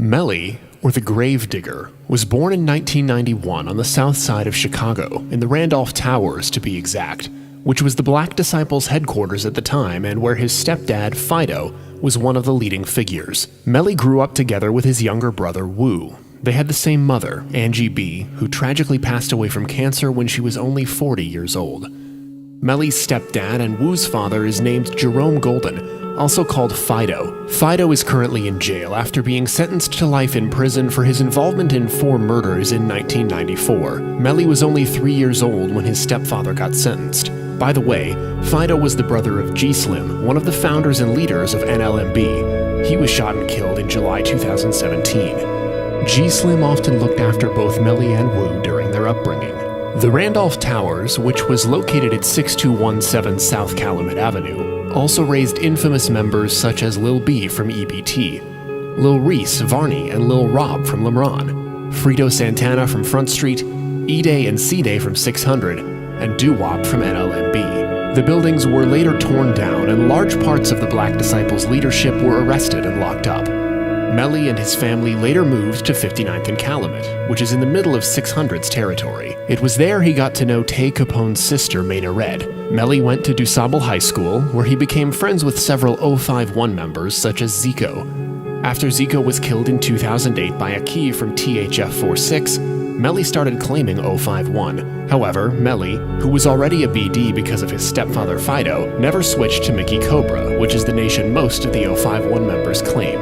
Melly, or the Gravedigger, was born in 1991 on the south side of Chicago, in the Randolph Towers to be exact, which was the Black Disciples' headquarters at the time and where his stepdad, Fido, was one of the leading figures. Melly grew up together with his younger brother, Wu. They had the same mother, Angie B., who tragically passed away from cancer when she was only 40 years old. Melly's stepdad and Wu's father is named Jerome Golden, also called Fido. Fido is currently in jail after being sentenced to life in prison for his involvement in 4 murders in 1994. Melly was only 3 years old when his stepfather got sentenced. By the way, Fido was the brother of G-Slim, one of the founders and leaders of NLMB. He was shot and killed in July 2017. G-Slim often looked after both Melly and Wu during their upbringing. The Randolph Towers, which was located at 6217 South Calumet Avenue, also raised infamous members such as Lil B from EBT, Lil Reese, Varney, and Lil Rob from Lemron, Frito Santana from Front Street, E-Day and C-Day from 600, and Doo-Wop from NLMB. The buildings were later torn down, and large parts of the Black Disciples' leadership were arrested and locked up. Melly and his family later moved to 59th and Calumet, which is in the middle of 600's territory. It was there he got to know Tay Capone's sister, Maina Red. Melly went to DuSable High School, where he became friends with several 051 members such as Zico. After Zico was killed in 2008 by a key from THF-46, Melly started claiming 051. However, Melly, who was already a BD because of his stepfather Fido, never switched to Mickey Cobra, which is the nation most of the 051 members claim.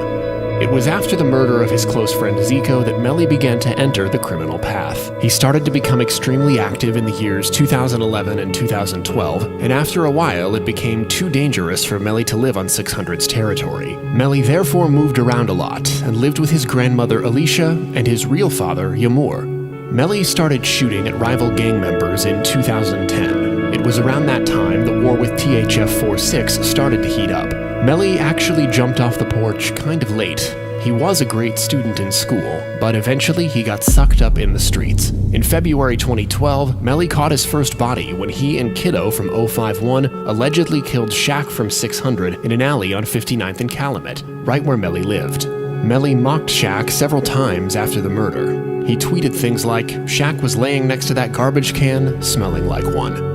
It was after the murder of his close friend Zico that Melly began to enter the criminal path. He started to become extremely active in the years 2011 and 2012, and after a while it became too dangerous for Melly to live on 600's territory. Melly therefore moved around a lot, and lived with his grandmother Alicia and his real father Yamur. Melly started shooting at rival gang members in 2010. It was around that time the war with THF-46 started to heat up. Melly actually jumped off the porch kind of late. He was a great student in school, but eventually he got sucked up in the streets. In February 2012, Melly caught his first body when he and Kiddo from 051 allegedly killed Shaq from 600 in an alley on 59th and Calumet, right where Melly lived. Melly mocked Shaq several times after the murder. He tweeted things like, "Shaq was laying next to that garbage can, smelling like one."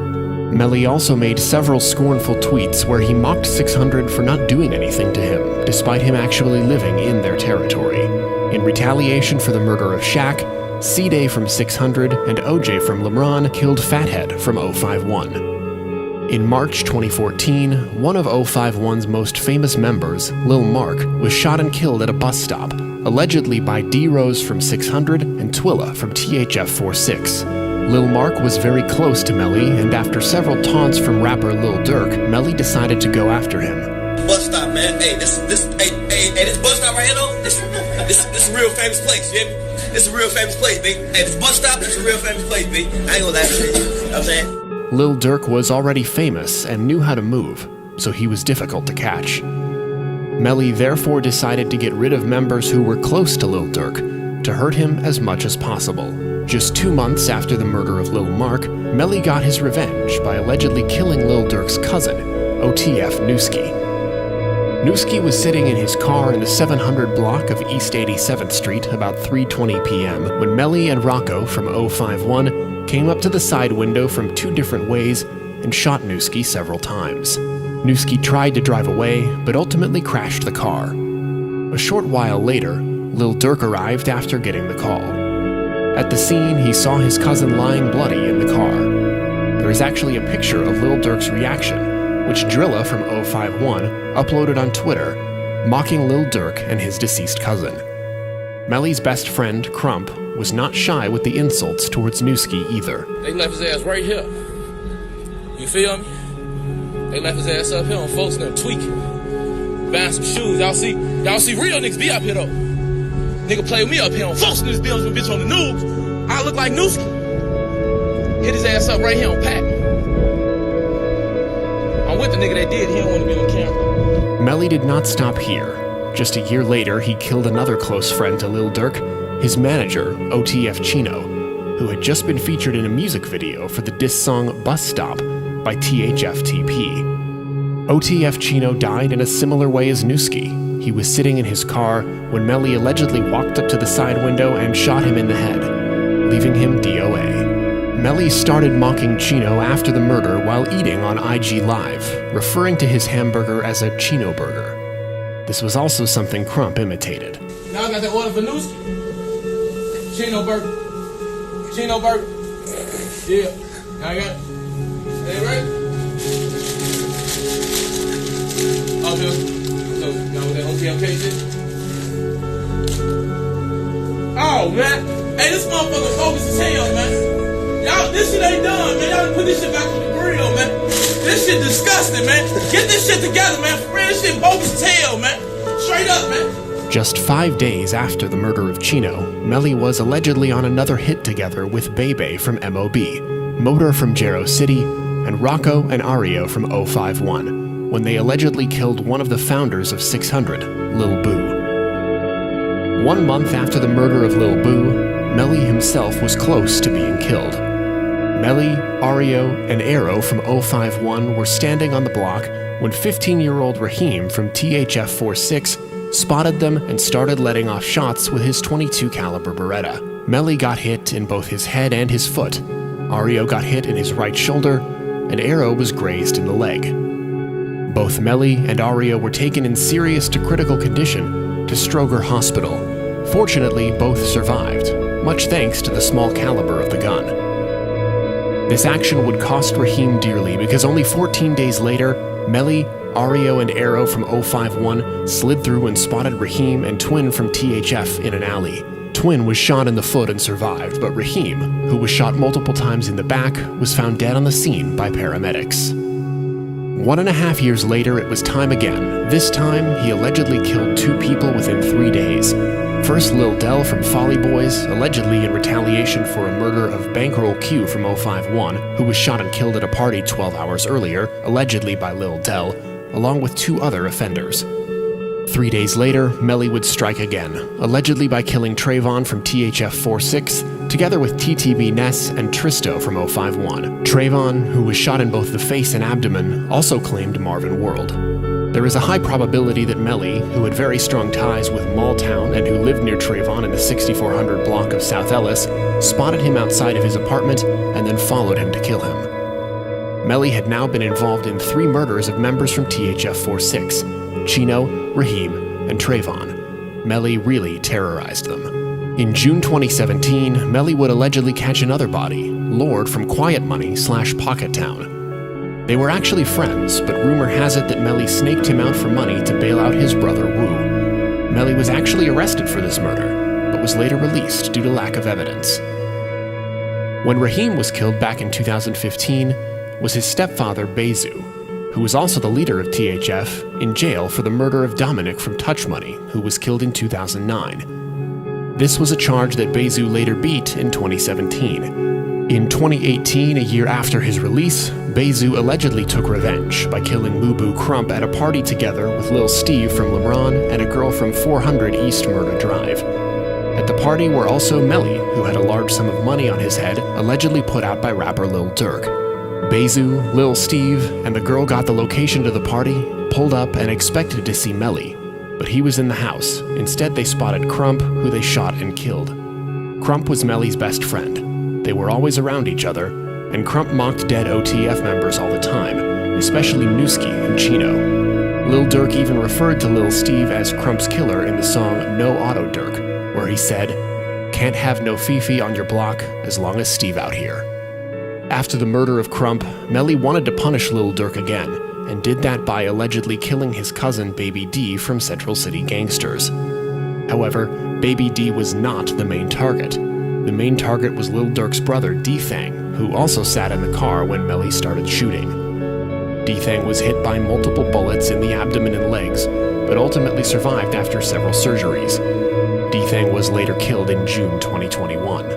Melly also made several scornful tweets where he mocked 600 for not doing anything to him, despite him actually living in their territory. In retaliation for the murder of Shaq, C-Day from 600 and OJ from Lemron killed Fathead from 051. In March 2014, one of 051's most famous members, Lil Mark, was shot and killed at a bus stop, allegedly by D-Rose from 600 and Twilla from THF-46. Lil Mark was very close to Melly, and after several taunts from rapper Lil Durk, Melly decided to go after him. Bus stop, man. Hey, this bus stop right here, though. This a real famous place, you hear me? This is a real famous place, baby. Hey, this bus stop, this is a real famous place, baby. I ain't gonna lie to you. You know what I'm saying? Lil Durk was already famous and knew how to move, so he was difficult to catch. Melly therefore decided to get rid of members who were close to Lil Durk, to hurt him as much as possible. Just 2 months after the murder of Lil Mark, Melly got his revenge by allegedly killing Lil Durk's cousin, OTF Newski. Newski was sitting in his car in the 700 block of East 87th Street about 3:20 p.m. when Melly and Rocco from 051 came up to the side window from 2 different ways and shot Newski several times. Newski tried to drive away, but ultimately crashed the car. A short while later, Lil Durk arrived after getting the call. At the scene, he saw his cousin lying bloody in the car. There is actually a picture of Lil Durk's reaction, which Drilla from 051 uploaded on Twitter, mocking Lil Durk and his deceased cousin. Melly's best friend, Crump, was not shy with the insults towards Newski either. They left his ass right here. You feel me? They left his ass up here on folks that tweak. Buying some shoes. Y'all see real niggas be up here though. Nigga play with me up here on folks in this building, bitch on the news. I look like Newski. Hit his ass up right here on Pat. I'm with the nigga that did. He don't want to be on camera. Melly did not stop here. Just a year later, he killed another close friend to Lil Durk, his manager, OTF Chino, who had just been featured in a music video for the diss song Bus Stop by THFTP. OTF Chino died in a similar way as Newski. He was sitting in his car when Melly allegedly walked up to the side window and shot him in the head, leaving him DOA. Melly started mocking Chino after the murder while eating on IG Live, referring to his hamburger as a Chino burger. This was also something Crump imitated. Now I got that order for Newski. Chino burger. Chino burger. Yeah. Now I got it. Hey, right? Okay. So, now with that OTMK shit. Oh, man. Hey, this motherfucker focus as hell, man. Y'all, this shit ain't done, man. Y'all done put this shit back on the grill, man. This shit disgusting, man. Get this shit together, man. For real, this shit bogus as hell, man. Straight up, man. Just 5 days after the murder of Chino, Melly was allegedly on another hit together with Bebe from MOB, Motor from Jarrow City, and Rocco and Ario from 051, when they allegedly killed one of the founders of 600, Lil Boo. 1 month after the murder of Lil Boo, Melly himself was close to being killed. Melly, Ario, and Arrow from 051 were standing on the block when 15-year-old Raheem from THF-46 spotted them and started letting off shots with his .22 caliber Beretta. Melly got hit in both his head and his foot. Ario got hit in his right shoulder, and Arrow was grazed in the leg. Both Melly and Ario were taken in serious to critical condition to Stroger Hospital. Fortunately, both survived, much thanks to the small caliber of the gun. This action would cost Raheem dearly because only 14 days later, Melly, Ario, and Arrow from 051 slid through and spotted Raheem and Twin from THF in an alley. Twin was shot in the foot and survived, but Raheem, who was shot multiple times in the back, was found dead on the scene by paramedics. 1.5 years later, it was time again. This time, he allegedly killed 2 people within 3 days. First, Lil Del from Folly Boys, allegedly in retaliation for a murder of Bankroll Q from 051, who was shot and killed at a party 12 hours earlier, allegedly by Lil Del, along with 2 other offenders. 3 days later, Melly would strike again, allegedly by killing Trayvon from THF-46, together with TTB Ness and Tristo from 051. Trayvon, who was shot in both the face and abdomen, also claimed Marvin World. There is a high probability that Melly, who had very strong ties with Malltown and who lived near Trayvon in the 6400 block of South Ellis, spotted him outside of his apartment and then followed him to kill him. Melly had now been involved in 3 murders of members from THF-46, Chino, Raheem, and Trayvon. Melly really terrorized them. In June 2017, Melly would allegedly catch another body, Lord from Quiet Money / Pocket Town. They were actually friends, but rumor has it that Melly snaked him out for money to bail out his brother Wu. Melly was actually arrested for this murder, but was later released due to lack of evidence. When Raheem was killed back in 2015, was his stepfather Bezu, who was also the leader of THF, in jail for the murder of Dominic from Touch Money, who was killed in 2009. This was a charge that Bezu later beat in 2017. In 2018, a year after his release, Bezu allegedly took revenge by killing Mubu Crump at a party together with Lil Steve from LeBron and a girl from 400 East Murder Drive. At the party were also Melly, who had a large sum of money on his head, allegedly put out by rapper Lil Durk. Bezu, Lil Steve, and the girl got the location to the party, pulled up, and expected to see Melly. But he was in the house. Instead, they spotted Crump, who they shot and killed. Crump was Melly's best friend. They were always around each other, and Crump mocked dead OTF members all the time, especially Newski and Chino. Lil Durk even referred to Lil Steve as Crump's killer in the song No Auto Durk, where he said, "Can't have no Fifi on your block as long as Steve out here." After the murder of Crump, Melly wanted to punish Lil Durk again, and did that by allegedly killing his cousin Baby D from Central City Gangsters. However, Baby D was not the main target. The main target was Lil Durk's brother, D-Thang, who also sat in the car when Melly started shooting. D-Thang was hit by multiple bullets in the abdomen and legs, but ultimately survived after several surgeries. D-Thang was later killed in June 2021.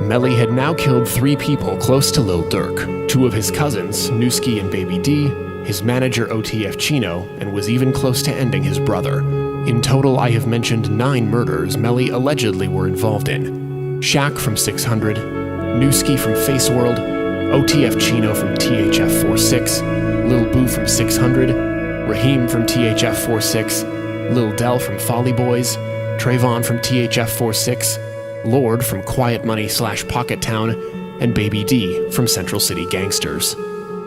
Melly had now killed 3 people close to Lil Durk, 2 of his cousins, Newski and Baby D, his manager OTF Chino, and was even close to ending his brother. In total, I have mentioned 9 murders Melly allegedly were involved in. Shaq from 600, Newski from Face World, OTF Chino from THF-46, Lil Boo from 600, Raheem from THF-46, Lil Del from Folly Boys, Trayvon from THF46, Lord from Quiet Money/Pocket Town, and Baby D from Central City Gangsters.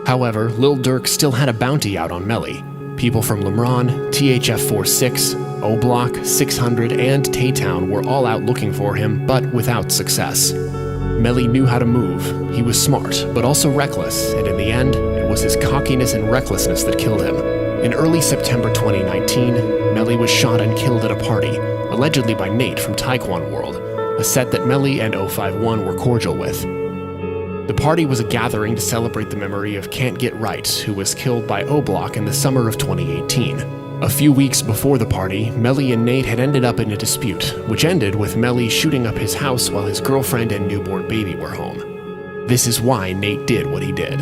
However, Lil Durk still had a bounty out on Melly. People from Lemron, THF46, O-Block, 600, and Taytown were all out looking for him, but without success. Melly knew how to move. He was smart, but also reckless, and in the end, it was his cockiness and recklessness that killed him. In early September 2019, Melly was shot and killed at a party, allegedly by Nate from Taekwon World, a set that Melly and 051 were cordial with. The party was a gathering to celebrate the memory of Can't Get Right, who was killed by O-Block in the summer of 2018. A few weeks before the party, Melly and Nate had ended up in a dispute, which ended with Melly shooting up his house while his girlfriend and newborn baby were home. This is why Nate did what he did.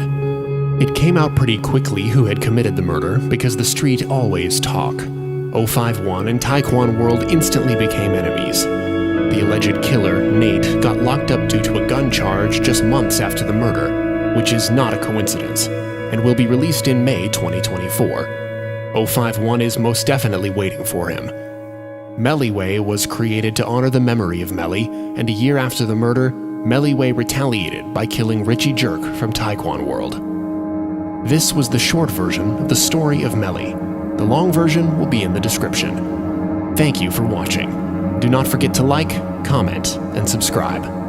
It came out pretty quickly who had committed the murder, because the street always talk. 051 and Taekwon World instantly became enemies. The alleged killer, Nate, got locked up due to a gun charge just months after the murder, which is not a coincidence, and will be released in May 2024. 051 is most definitely waiting for him. Mellyway was created to honor the memory of Melly, and a year after the murder, Mellyway retaliated by killing Richie Jerk from Taekwon World. This was the short version of the story of Melly. The long version will be in the description. Thank you for watching. Do not forget to like, comment, and subscribe.